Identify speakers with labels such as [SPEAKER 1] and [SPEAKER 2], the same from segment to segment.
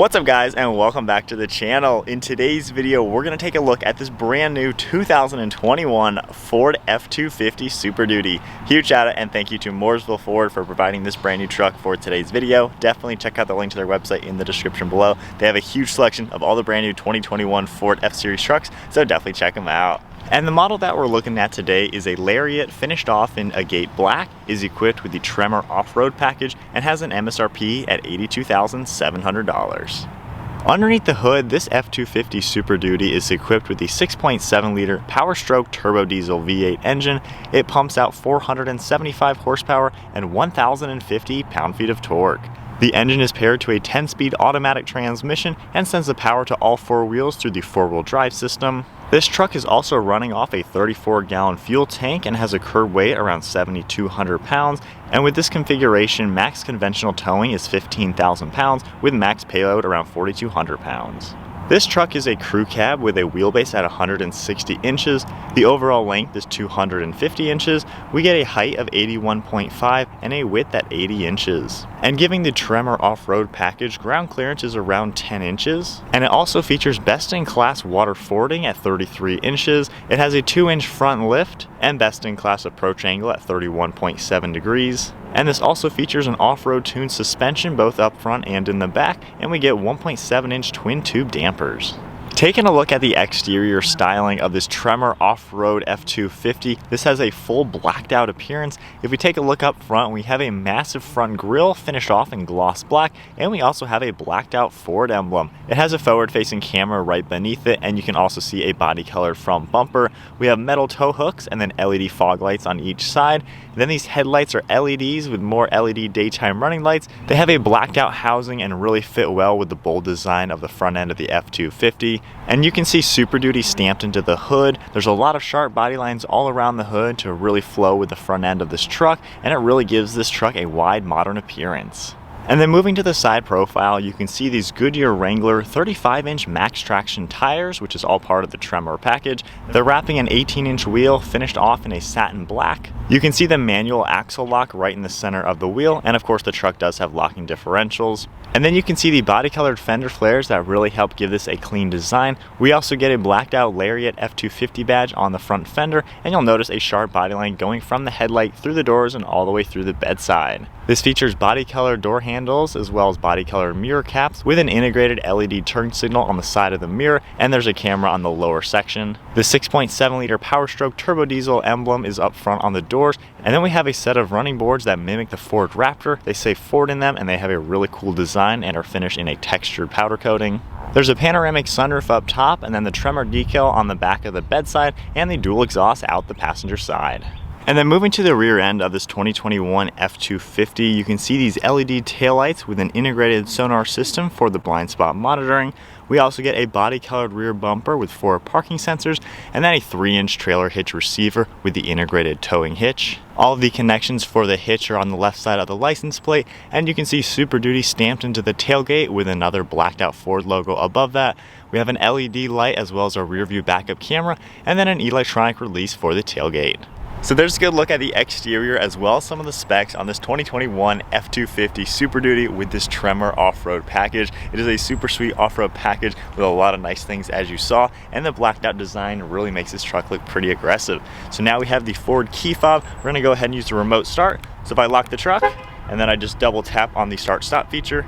[SPEAKER 1] What's up guys, and welcome back to the channel. In today's video we're going to take a look at this brand new 2021 Ford F-250 Super Duty. Huge shout out and thank you to Mooresville Ford for providing this brand new truck for today's video. Definitely check out the link to their website in the description below. They have a huge selection of all the brand new 2021 Ford F-Series trucks, so definitely check them out. And the model that we're looking at today is a Lariat finished off in agate black, is equipped with the Tremor Off Road Package, and has an MSRP at $82,700. Underneath the hood, this F-250 Super Duty is equipped with the 6.7 liter Power Stroke Turbo Diesel V8 engine. It pumps out 475 horsepower and 1,050 pound-feet of torque. The engine is paired to a 10-speed automatic transmission and sends the power to all four wheels through the four-wheel drive system. This truck is also running off a 34-gallon fuel tank and has a curb weight around 7,200 pounds. And with this configuration, max conventional towing is 15,000 pounds with max payload around 4,200 pounds. This truck is a crew cab with a wheelbase at 160 inches. The overall length is 250 inches. We get a height of 81.5 and a width at 80 inches. And giving the Tremor Off Road Package, ground clearance is around 10 inches. And it also features best-in-class water fording at 33 inches. It has a 2-inch front lift and best-in-class approach angle at 31.7 degrees. And this also features an off-road tuned suspension both up front and in the back, and we get 1.7-inch twin tube dampers. Taking a look at the exterior styling of this Tremor Off Road F-250, this has a full blacked out appearance. If we take a look up front, we have a massive front grille finished off in gloss black, and we also have a blacked out Ford emblem. It has a forward facing camera right beneath it, and you can also see a body colored front bumper. We have metal tow hooks and then LED fog lights on each side. Then these headlights are LEDs with more LED daytime running lights. They have a blacked out housing and really fit well with the bold design of the front end of the F-250. And you can see Super Duty stamped into the hood. There's a lot of sharp body lines all around the hood to really flow with the front end of this truck, and it really gives this truck a wide modern appearance. And then moving to the side profile, you can see these Goodyear Wrangler 35-inch max traction tires, which is all part of the Tremor package. They're wrapping an 18-inch wheel finished off in a satin black. You can see the manual axle lock right in the center of the wheel, and of course the truck does have locking differentials. And then you can see the body colored fender flares that really help give this a clean design. We also get a blacked out Lariat F-250 badge on the front fender, and you'll notice a sharp body line going from the headlight through the doors and all the way through the bedside. This features body colored door handles as well as body colored mirror caps with an integrated LED turn signal on the side of the mirror, and there's a camera on the lower section. The 6.7 liter Power Stroke Turbo Diesel emblem is up front on the doors, and then we have a set of running boards that mimic the Ford Raptor. They say Ford in them, and they have a really cool design and are finished in a textured powder coating. There's a panoramic sunroof up top, and then the Tremor decal on the back of the bedside, and the dual exhaust out the passenger side. And then moving to the rear end of this 2021 F-250, you can see these LED taillights with an integrated sonar system for the blind spot monitoring. We also get a body colored rear bumper with 4 parking sensors, and then a 3-inch trailer hitch receiver with the integrated towing hitch. All of the connections for the hitch are on the left side of the license plate, and you can see Super Duty stamped into the tailgate with another blacked out Ford logo above that. We have an LED light as well as a rear view backup camera, and then an electronic release for the tailgate. So there's a good look at the exterior as well as some of the specs on this 2021 F-250 Super Duty with this Tremor off-road package. It is a super sweet off-road package with a lot of nice things as you saw, and the blacked out design really makes this truck look pretty aggressive. So now we have the Ford key fob. We're gonna go ahead and use the remote start. So if I lock the truck and then I just double tap on the start stop feature,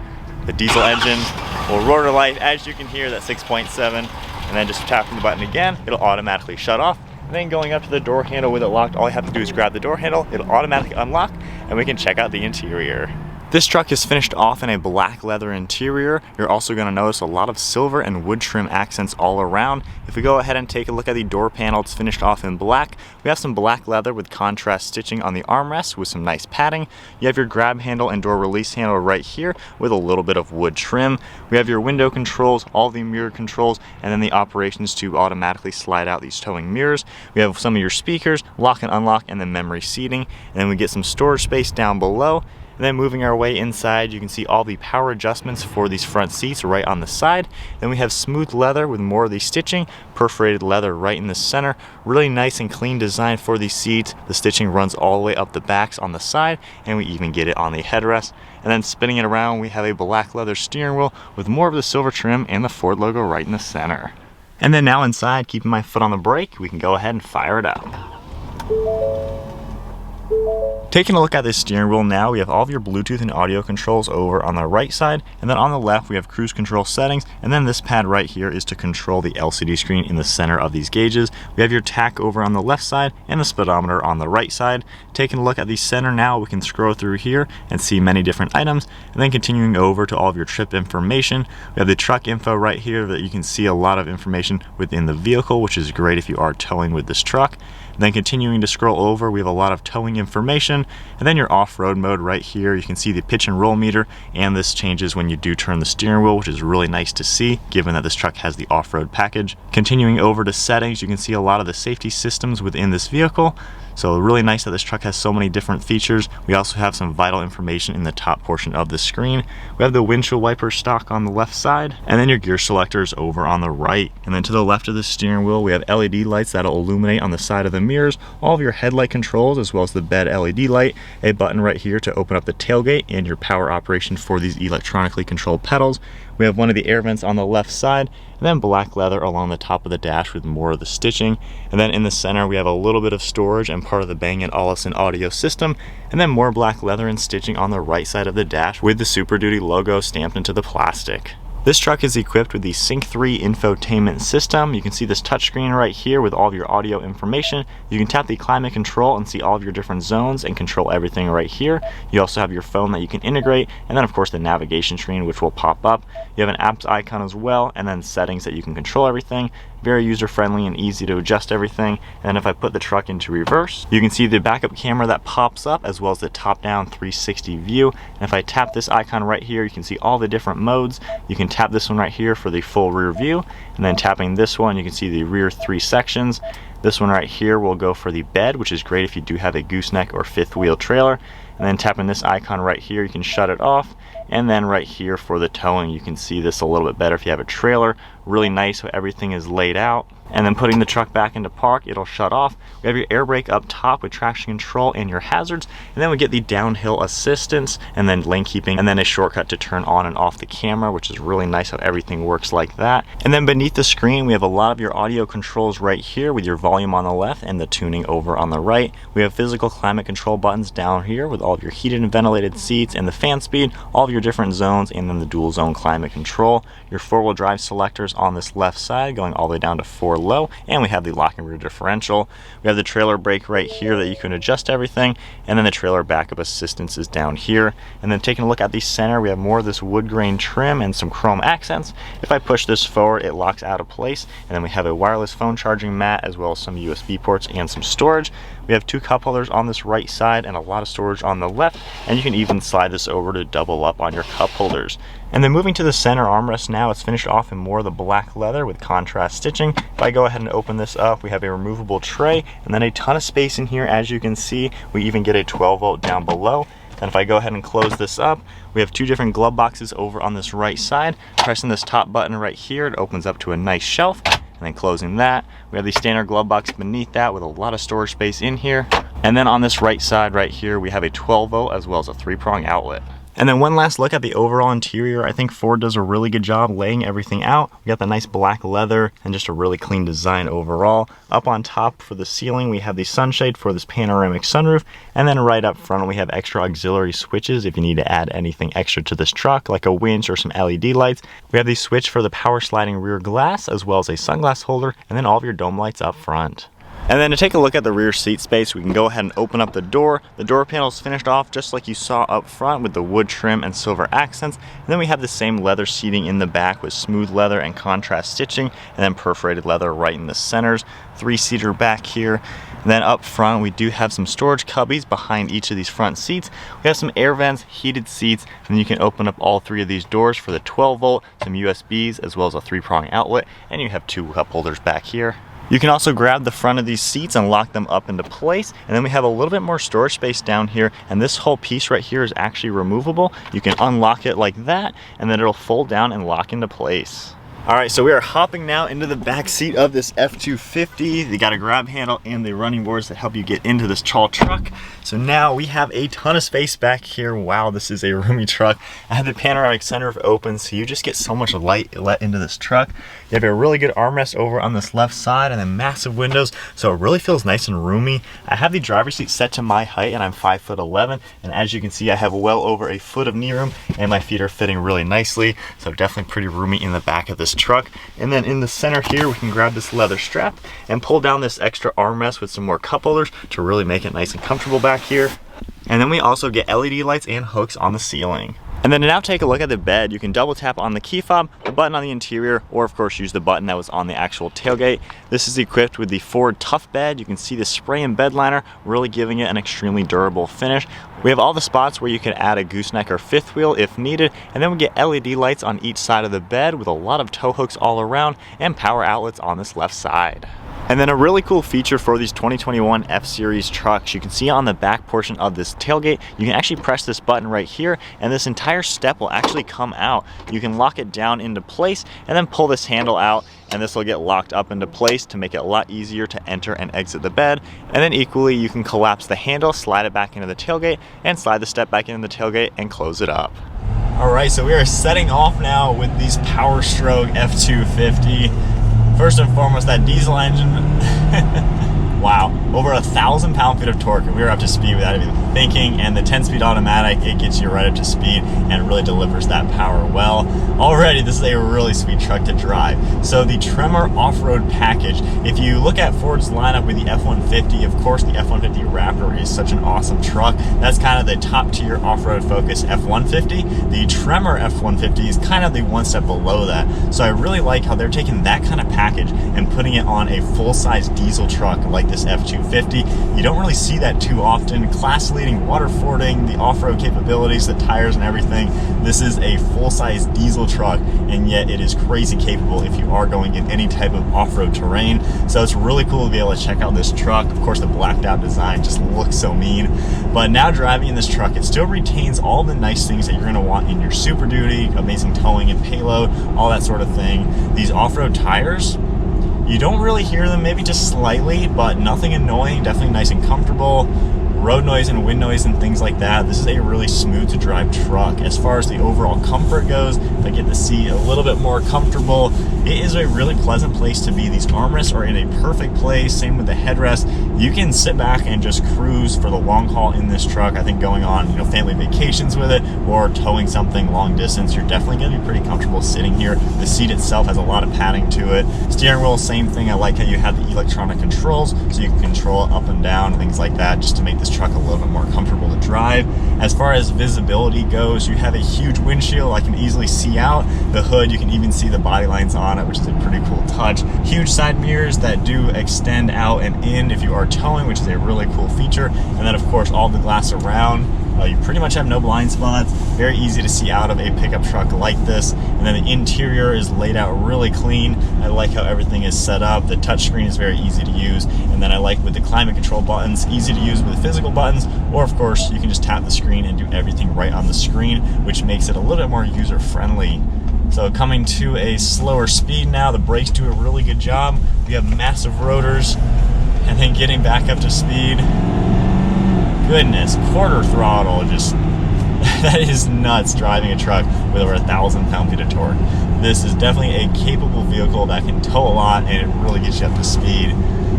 [SPEAKER 1] the diesel engine will roar to life. As you can hear, that 6.7, and then just tapping the button again, it'll automatically shut off. Then going up to the door handle with it locked, all you have to do is grab the door handle, it'll automatically unlock, and we can check out the interior. This truck is finished off in a black leather interior. You're also going to notice a lot of silver and wood trim accents all around. If we go ahead and take a look at the door panel, it's finished off in black. We have some black leather with contrast stitching on the armrest with some nice padding. You have your grab handle and door release handle right here with a little bit of wood trim. We have your window controls, all the mirror controls, and then the operations to automatically slide out these towing mirrors. We have some of your speakers, lock and unlock, and then memory seating. And then we get some storage space down below. And then moving our way inside, you can see all the power adjustments for these front seats right on the side. Then we have smooth leather with more of the stitching, perforated leather right in the center. Really nice and clean design for these seats. The stitching runs all the way up the backs on the side, and we even get it on the headrest. And then spinning it around, we have a black leather steering wheel with more of the silver trim and the Ford logo right in the center. And then now inside, keeping my foot on the brake, we can go ahead and fire it up. Taking a look at this steering wheel now, we have all of your Bluetooth and audio controls over on the right side, and then on the left we have cruise control settings, and then this pad right here is to control the LCD screen in the center of these gauges. We have your tach over on the left side and the speedometer on the right side. Taking a look at the center now, we can scroll through here and see many different items, and then continuing over to all of your trip information. We have the truck info right here that you can see a lot of information within the vehicle, which is great if you are towing with this truck. And then continuing to scroll over, we have a lot of towing information, and then your off-road mode right here. You can see the pitch and roll meter, and this changes when you do turn the steering wheel, which is really nice to see given that this truck has the off-road package. Continuing over to settings, you can see a lot of the safety systems within this vehicle. So really nice that this truck has so many different features. We also have some vital information in the top portion of the screen. We have the windshield wiper stock on the left side, and then your gear selectors over on the right. And then to the left of the steering wheel, we have LED lights that'll illuminate on the side of the mirrors, all of your headlight controls, as well as the bed LED light, a button right here to open up the tailgate, and your power operation for these electronically controlled pedals. We have one of the air vents on the left side, and then black leather along the top of the dash with more of the stitching. And then in the center, we have a little bit of storage and part of the Bang & Olufsen audio system, and then more black leather and stitching on the right side of the dash with the SuperDuty logo stamped into the plastic. This truck is equipped with the Sync 3 infotainment system. You can see this touchscreen right here with all of your audio information. You can tap the climate control and see all of your different zones and control everything right here. You also have your phone that you can integrate, and then of course the navigation screen which will pop up. You have an apps icon as well, and then settings that you can control everything. Very user-friendly and easy to adjust everything. And if I put the truck into reverse, you can see the backup camera that pops up, as well as the top-down 360 view. And if I tap this icon right here, you can see all the different modes. You can tap this one right here for the full rear view, and then tapping this one, you can see the rear 3 sections. This one right here will go for the bed, which is great if you do have a gooseneck or fifth wheel trailer. And then tapping this icon right here, you can shut it off. And then right here for the towing, you can see this a little bit better if you have a trailer. Really nice how everything is laid out. And then putting the truck back into park, it'll shut off. We have your air brake up top with traction control and your hazards. And then we get the downhill assistance, and then lane keeping, and then a shortcut to turn on and off the camera, which is really nice how everything works like that. And then beneath the screen, we have a lot of your audio controls right here with your volume on the left and the tuning over on the right. We have physical climate control buttons down here with all of your heated and ventilated seats and the fan speed, all of your different zones, and then the dual zone climate control. Your 4-wheel drive selectors on this left side going all the way down to 4 low, and we have the lock and rear differential. We have the trailer brake right here that you can adjust everything, and then the trailer backup assistance is down here. And then taking a look at the center, we have more of this wood grain trim and some chrome accents. If I push this forward, it locks out of place, and then we have a wireless phone charging mat, as well as some USB ports and some storage. We have 2 cup holders on this right side and a lot of storage on the left, and you can even slide this over to double up on your cup holders. And then moving to the center armrest now, it's finished off in more of the black leather with contrast stitching. If I go ahead and open this up, we have a removable tray, and then a ton of space in here. As you can see, we even get a 12-volt down below. And if I go ahead and close this up, we have 2 different glove boxes over on this right side. Pressing this top button right here, it opens up to a nice shelf. And then closing that, we have the standard glove box beneath that with a lot of storage space in here. And then on this right side right here, we have a 12-volt as well as a 3-prong outlet. And then one last look at the overall interior. I think Ford does a really good job laying everything out. We got the nice black leather and just a really clean design overall. Up on top for the ceiling, we have the sunshade for this panoramic sunroof. And then right up front, we have extra auxiliary switches if you need to add anything extra to this truck, like a winch or some LED lights. We have the switch for the power sliding rear glass, as well as a sunglass holder, and then all of your dome lights up front. And then to take a look at the rear seat space, we can go ahead and open up the door. The door panel is finished off just like you saw up front with the wood trim and silver accents. And then we have the same leather seating in the back with smooth leather and contrast stitching, and then perforated leather right in the centers. 3-seater back here. And then up front, we do have some storage cubbies behind each of these front seats. We have some air vents, heated seats, and then you can open up all 3 of these doors for the 12-volt, some USBs, as well as a 3-prong outlet, and you have 2 cup holders back here. You can also grab the front of these seats and lock them up into place, and then we have a little bit more storage space down here, and this whole piece right here is actually removable. You can unlock it like that, and then it'll fold down and lock into place. All right, so we are hopping now into the back seat of this F-250. They got a grab handle and the running boards that help you get into this tall truck. So now we have a ton of space back here. Wow, this is a roomy truck. I have the panoramic sunroof open, so you just get so much light let into this truck. You have a really good armrest over on this left side and then massive windows, so it really feels nice and roomy. I have the driver's seat set to my height and I'm 5'11", and as you can see, I have well over a foot of knee room and my feet are fitting really nicely, so definitely pretty roomy in the back of this truck. And then in the center here, we can grab this leather strap and pull down this extra armrest with some more cup holders to really make it nice and comfortable back here. And then we also get LED lights and hooks on the ceiling. And then to now take a look at the bed, you can double tap on the key fob, the button on the interior, or of course use the button that was on the actual tailgate. This is equipped with the Ford Tough Bed. You can see the spray and bed liner really giving it an extremely durable finish. We have all the spots where you can add a gooseneck or fifth wheel if needed, and then we get LED lights on each side of the bed with a lot of tow hooks all around and power outlets on this left side. And then a really cool feature for these 2021 F-Series trucks, you can see on the back portion of this tailgate, you can actually press this button right here and this entire step will actually come out. You can lock it down into place and then pull this handle out, and this will get locked up into place to make it a lot easier to enter and exit the bed. And then equally, you can collapse the handle, slide it back into the tailgate, and slide the step back into the tailgate and close it up. All right, so we are setting off now with these Power Stroke F-250. First and foremost, that diesel engine, wow, over 1,000 pound-feet of torque, and we were up to speed without even thinking, and the 10-speed automatic, it gets you right up to speed and really delivers that power well. Already, this is a really sweet truck to drive. So the Tremor Off Road Package, if you look at Ford's lineup with the F-150, of course the F-150 Raptor is such an awesome truck. That's kind of the top-tier off-road focus F-150. The Tremor F-150 is kind of the one step below that. So I really like how they're taking that kind of package and putting it on a full-size diesel truck like this F-250. You don't really see that too often. Class-leading water fording, the off-road capabilities, the tires and everything. This is a full-size diesel truck, and yet it is crazy capable if you are going in any type of off-road terrain. So it's really cool to be able to check out this truck. Of course, the blacked out design just looks so mean. But now driving in this truck, it still retains all the nice things that you're going to want in your Super Duty, amazing towing and payload, all that sort of thing. These off-road tires, you don't really hear them, maybe just slightly, but nothing annoying, definitely nice and comfortable. Road noise and wind noise and things like that. This is a really smooth to drive truck. As far as the overall comfort goes, if I get the seat a little bit more comfortable, it is a really pleasant place to be. These armrests are in a perfect place, same with the headrest. You can sit back and just cruise for the long haul in this truck. I think going on, family vacations with it or towing something long distance, you're definitely gonna be pretty comfortable sitting here. The seat itself has a lot of padding to it. Steering wheel, same thing. I like how you have the electronic controls so you can control it up and down, things like that, just to make this truck a little bit more comfortable to drive. As far as visibility goes, you have a huge windshield. I can easily see out the hood. You can even see the body lines on it, which is a pretty cool touch. Huge side mirrors that do extend out and in if you are towing, which is a really cool feature. And then of course all the glass around. You pretty much have no blind spots. Very easy to see out of a pickup truck like this. And then the interior is laid out really clean. I like how everything is set up. The touchscreen is very easy to use. And then I like with the climate control buttons, easy to use with physical buttons, or of course you can just tap the screen and do everything right on the screen, which makes it a little bit more user friendly. So coming to a slower speed now, the brakes do a really good job. We have massive rotors, and then getting back up to speed. Goodness, quarter throttle, just that is nuts driving a truck with over 1,000 pound-feet of torque. This is definitely a capable vehicle that can tow a lot and it really gets you up to speed.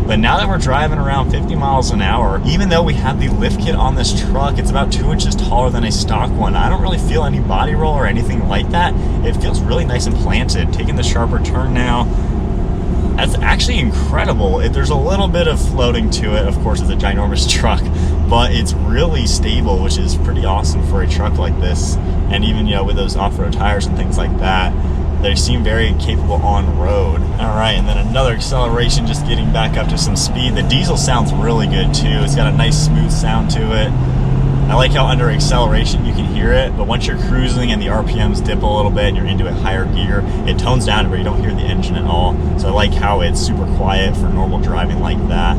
[SPEAKER 1] But now that we're driving around 50 miles an hour, even though we have the lift kit on this truck, it's about 2 inches taller than a stock one. I don't really feel any body roll or anything like that. It feels really nice and planted. Taking the sharper turn now, that's actually incredible. There's a little bit of floating to it. Of course, it's a ginormous truck, but it's really stable, which is pretty awesome for a truck like this. And even, with those off-road tires and things like that, they seem very capable on road. All right, and then another acceleration, just getting back up to some speed. The diesel sounds really good too. It's got a nice smooth sound to it. I like how under acceleration you can hear it, but once you're cruising and the RPMs dip a little bit and you're into a higher gear, it tones down to where you don't hear the engine at all. So I like how it's super quiet for normal driving like that.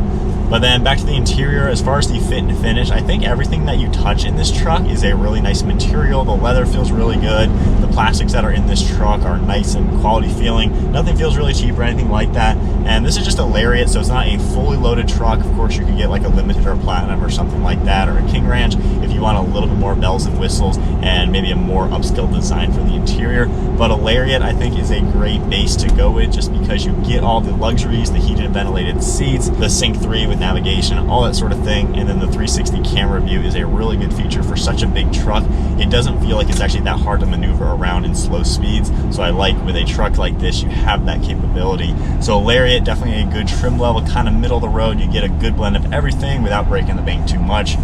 [SPEAKER 1] But then back to the interior, as far as the fit and finish, I think everything that you touch in this truck is a really nice material. The leather feels really good. The plastics that are in this truck are nice and quality feeling. Nothing feels really cheap or anything like that. And this is just a Lariat, so it's not a fully loaded truck. Of course, you could get like a Limited or a Platinum or something like that, or a King Ranch if you want a little bit more bells and whistles and maybe a more upscale design for the interior. But a Lariat, I think, is a great base to go with, just because you get all the luxuries, the heated and ventilated seats, the Sync 3 with navigation, all that sort of thing. And then the 360 camera view is a really good feature for such a big truck. It doesn't feel like it's actually that hard to maneuver around in slow speeds. So I like with a truck like this, you have that capability. So a Lariat, definitely a good trim level, kind of middle of the road. You get a good blend of everything without breaking the bank too much.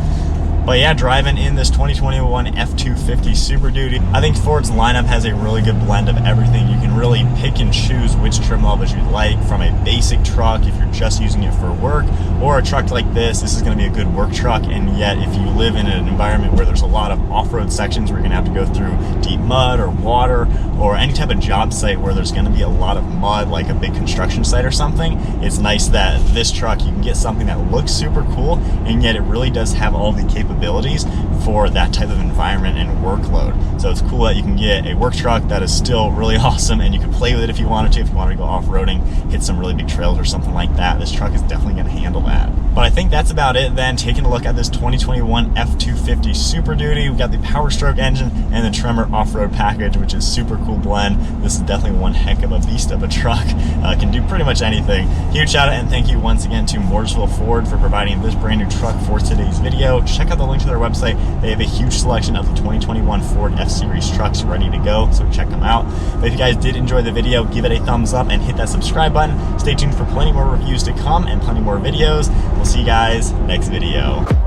[SPEAKER 1] But yeah, driving in this 2021 F-250 Super Duty, I think Ford's lineup has a really good blend of everything. You can really pick and choose which trim levels you like, from a basic truck if you're just using it for work, or a truck like this. This is going to be a good work truck, and yet if you live in an environment where there's a lot of off-road sections where you're going to have to go through deep mud or water, or any type of job site where there's going to be a lot of mud, like a big construction site or something, it's nice that this truck, you can get something that looks super cool, and yet it really does have all the capabilities for that type of environment and workload. So it's cool that you can get a work truck that is still really awesome, and you can play with it if you wanted to. If you wanted to go off-roading, hit some really big trails or something like that, this truck is definitely going to handle that. But I think that's about it then. Taking a look at this 2021 F-250 Super Duty, we've got the Power Stroke engine and the Tremor Off Road Package, which is super cool blend. This is definitely one heck of a beast of a truck. Can do pretty much anything. Huge shout out and thank you once again to Mooresville Ford for providing this brand new truck for today's video. Check out the link to their website. They have a huge selection of the 2021 Ford F-Series trucks ready to go, so check them out. But if you guys did enjoy the video, give it a thumbs up and hit that subscribe button. Stay tuned for plenty more reviews to come and plenty more videos. We'll see you guys next video.